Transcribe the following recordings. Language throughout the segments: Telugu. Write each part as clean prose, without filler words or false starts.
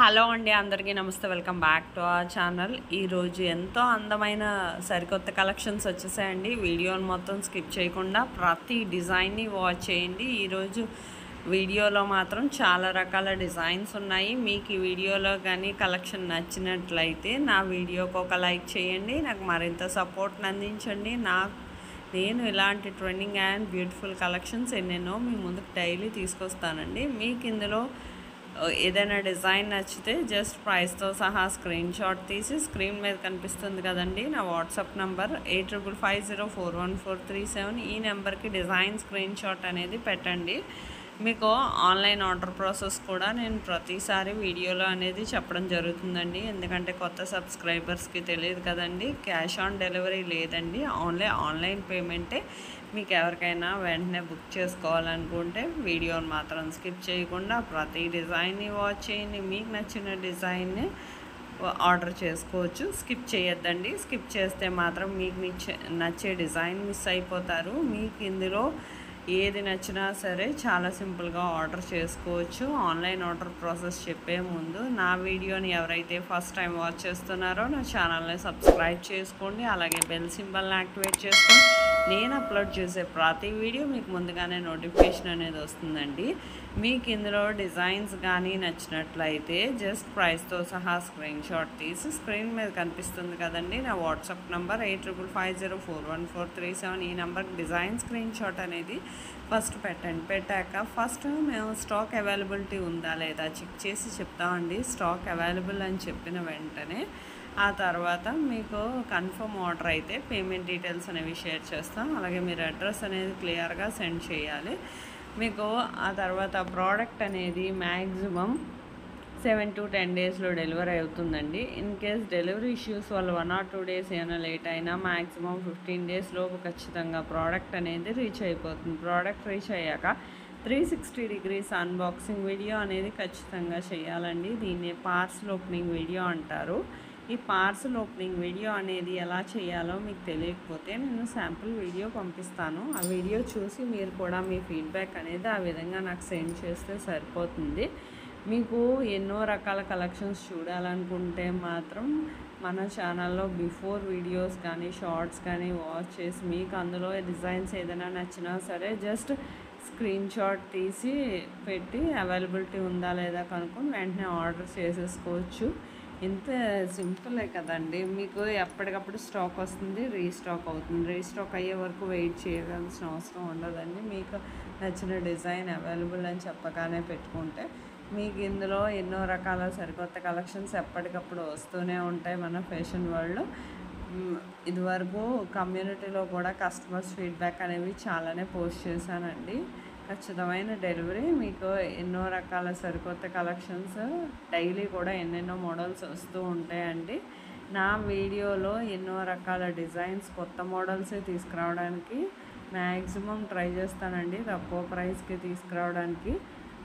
హలో అండి, అందరికీ నమస్తే. Welcome back to our channel. ఈరోజు ఎంతో అందమైన సరికొత్త కలెక్షన్స్ వచ్చేసాయండి. వీడియోని మొత్తం స్కిప్ చేయకుండా ప్రతి డిజైన్ని వాచ్ చేయండి. ఈరోజు వీడియోలో మాత్రం చాలా రకాల డిజైన్స్ ఉన్నాయి. మీకు ఈ వీడియోలో కానీ కలెక్షన్ నచ్చినట్లయితే నా వీడియోకి ఒక లైక్ చేయండి, నాకు మరింత సపోర్ట్ని అందించండి. నేను ఇలాంటి ట్రెండింగ్ అండ్ బ్యూటిఫుల్ కలెక్షన్స్ ఎన్నెన్నో మీ ముందుకు డైలీ తీసుకొస్తానండి. మీకు ఇందులో ఏదైనా డిజైన్ నచ్చితే జస్ట్ ప్రైస్తో సహా స్క్రీన్ షాట్ తీసి స్క్రీన్ మీద కనిపిస్తుంది కదండి నా వాట్సాప్ నంబర్ 8550414437. ఈ నెంబర్కి డిజైన్ స్క్రీన్ షాట్ అనేది పెట్టండి. మీకు ఆన్లైన్ ఆర్డర్ ప్రాసెస్ కూడా నేను ప్రతిసారి వీడియోలో అనేది చెప్పడం జరుగుతుందండి. ఎందుకంటే కొత్త సబ్స్క్రైబర్స్కి తెలియదు కదండి, క్యాష్ ఆన్ డెలివరీ లేదండి, ఓన్లీ ఆన్లైన్ పేమెంటే. మీకు ఎవరికైనా వెంటనే బుక్ చేసుకోవాలనుకుంటే వీడియోని మాత్రం స్కిప్ చేయకుండా ప్రతి డిజైన్ని వాచ్ చేయండి. మీకు నచ్చిన డిజైన్ని ఆర్డర్ చేసుకోవచ్చు. స్కిప్ చేయొద్దండి. స్కిప్ చేస్తే మాత్రం మీకు నచ్చే డిజైన్ మిస్ అయిపోతారు. మీకు ఇందులో ఏది నచ్చినా సరే చాలా సింపుల్గా ఆర్డర్ చేసుకోవచ్చు. ఆన్లైన్ ఆర్డర్ ప్రాసెస్ చెప్పే ముందు నా వీడియోని ఎవరైతే ఫస్ట్ టైం వాచ్ చేస్తున్నారో నా ఛానల్ని సబ్స్క్రైబ్ చేసుకోండి. అలాగే బెల్ సింబల్ని యాక్టివేట్ చేసుకోండి. నేను అప్లోడ్ చేసే ప్రతి వీడియో మీకు ముందుగానే నోటిఫికేషన్ అనేది వస్తుందండి. మీకు ఇందులో డిజైన్స్ కానీ నచ్చినట్లయితే జస్ట్ ప్రైస్తో సహా స్క్రీన్ షాట్ తీసి స్క్రీన్ మీద కనిపిస్తుంది కదండి నా వాట్సాప్ నంబర్ 8550414437. ఈ నెంబర్కి డిజైన్ స్క్రీన్ షాట్ అనేది ఫస్ట్ పెట్టండి. పెట్టాక ఫస్ట్ మేము స్టాక్ అవైలబిలిటీ ఉందా లేదా చెక్ చేసి చెప్తామండి. స్టాక్ అవైలబుల్ అని చెప్పిన వెంటనే ఆ తర్వాత మీకు కన్ఫర్మ్ ఆర్డర్ అయితే పేమెంట్ డీటెయిల్స్ అనేవి షేర్ చేస్తాం. అలాగే మీరు అడ్రస్ అనేది క్లియర్గా సెండ్ చేయాలి. మీకు ఆ తర్వాత ప్రోడక్ట్ అనేది మ్యాక్సిమం 7 to 10 డేస్లో డెలివరీ అవుతుందండి. ఇన్ కేస్ డెలివరీ ఇష్యూస్ వల్ల 1 or 2 డేస్ ఏమైనా లేట్ అయినా మ్యాక్సిమం 15 డేస్ లోపు ఖచ్చితంగా ప్రోడక్ట్ అనేది రీచ్ అయిపోతుంది. ప్రోడక్ట్ రీచ్ అయ్యాక 360 degrees అన్బాక్సింగ్ వీడియో అనేది ఖచ్చితంగా చేయాలండి. దీన్ని పార్సల్ ఓపెనింగ్ వీడియో అంటారు. ఈ పార్సల్ ఓపెనింగ్ వీడియో అనేది ఎలా చేయాలో మీకు తెలియకపోతే నేను శాంపుల్ వీడియో పంపిస్తాను. ఆ వీడియో చూసి మీరు కూడా మీ ఫీడ్బ్యాక్ అనేది ఆ విధంగా నాకు సెండ్ చేస్తే సరిపోతుంది. మీకు ఎన్నో రకాల కలెక్షన్స్ చూడాలనుకుంటే మాత్రం మన ఛానల్లో బిఫోర్ వీడియోస్ కానీ షార్ట్స్ కానీ వాచ్ చేసి మీకు అందులో డిజైన్స్ ఏదైనా నచ్చినా సరే జస్ట్ స్క్రీన్ షాట్ తీసి పెట్టి అవైలబిలిటీ ఉందా లేదా కనుక్కొని వెంటనే ఆర్డర్ చేసేసుకోవచ్చు. ఇంత సింపులే కదండి. మీకు ఎప్పటికప్పుడు స్టాక్ వస్తుంది, రీస్టాక్ అవుతుంది. రీస్టాక్ అయ్యే వరకు వెయిట్ చేయాల్సిన అవసరం ఉండదండి. మీకు నచ్చిన డిజైన్ అవైలబుల్ అని చెప్పగానే పెట్టుకుంటే మీకు ఇందులో ఎన్నో రకాల సరికొత్త కలెక్షన్స్ ఎప్పటికప్పుడు వస్తూనే ఉంటాయి. మన ఫ్యాషన్ వరల్డ్ ఇదివరకు కమ్యూనిటీలో కూడా కస్టమర్స్ ఫీడ్బ్యాక్ అనేవి చాలానే పోస్ట్ చేశానండి. ఖచ్చితమైన డెలివరీ, మీకు ఎన్నో రకాల సరికొత్త కలెక్షన్స్ డైలీ కూడా ఎన్నెన్నో మోడల్స్ వస్తూ ఉంటాయండి. నా వీడియోలో ఎన్నో రకాల డిజైన్స్ కొత్త మోడల్సే తీసుకురావడానికి మ్యాక్సిమం ట్రై చేస్తానండి. తక్కువ ప్రైస్కి తీసుకురావడానికి.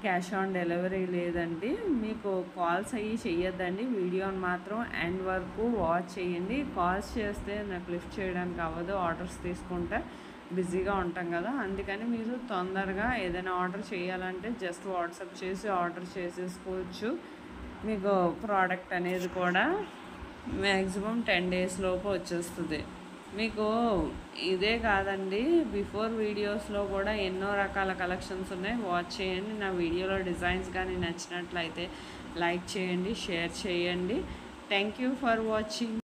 క్యాష్ ఆన్ డెలివరీ లేదండి. మీకు కాల్స్ అయ్యి చేయొద్దండి. వీడియోని మాత్రం ఎండ్ వరకు వాచ్ చేయండి. కాల్స్ చేస్తే నాకు లిఫ్ట్ చేయడానికి అవ్వదు, ఆర్డర్స్ తీసుకుంటే బిజీగా ఉంటాం కదా. అందుకని మీరు తొందరగా ఏదైనా ఆర్డర్ చేయాలంటే జస్ట్ వాట్సాప్ చేసి ఆర్డర్ చేసేసుకోవచ్చు. మీకు ప్రోడక్ట్ అనేది కూడా మ్యాక్సిమం 10 డేస్ లోపు వచ్చేస్తుంది. మీకు ఇదే కాదండి, బిఫోర్ వీడియోస్లో కూడా ఎన్నో రకాల కలెక్షన్స్ ఉన్నాయి. వాచ్ చేయండి. నా వీడియోలో డిజైన్స్ కానీ నచ్చినట్లయితే లైక్ చేయండి, షేర్ చేయండి. Thank you for watching.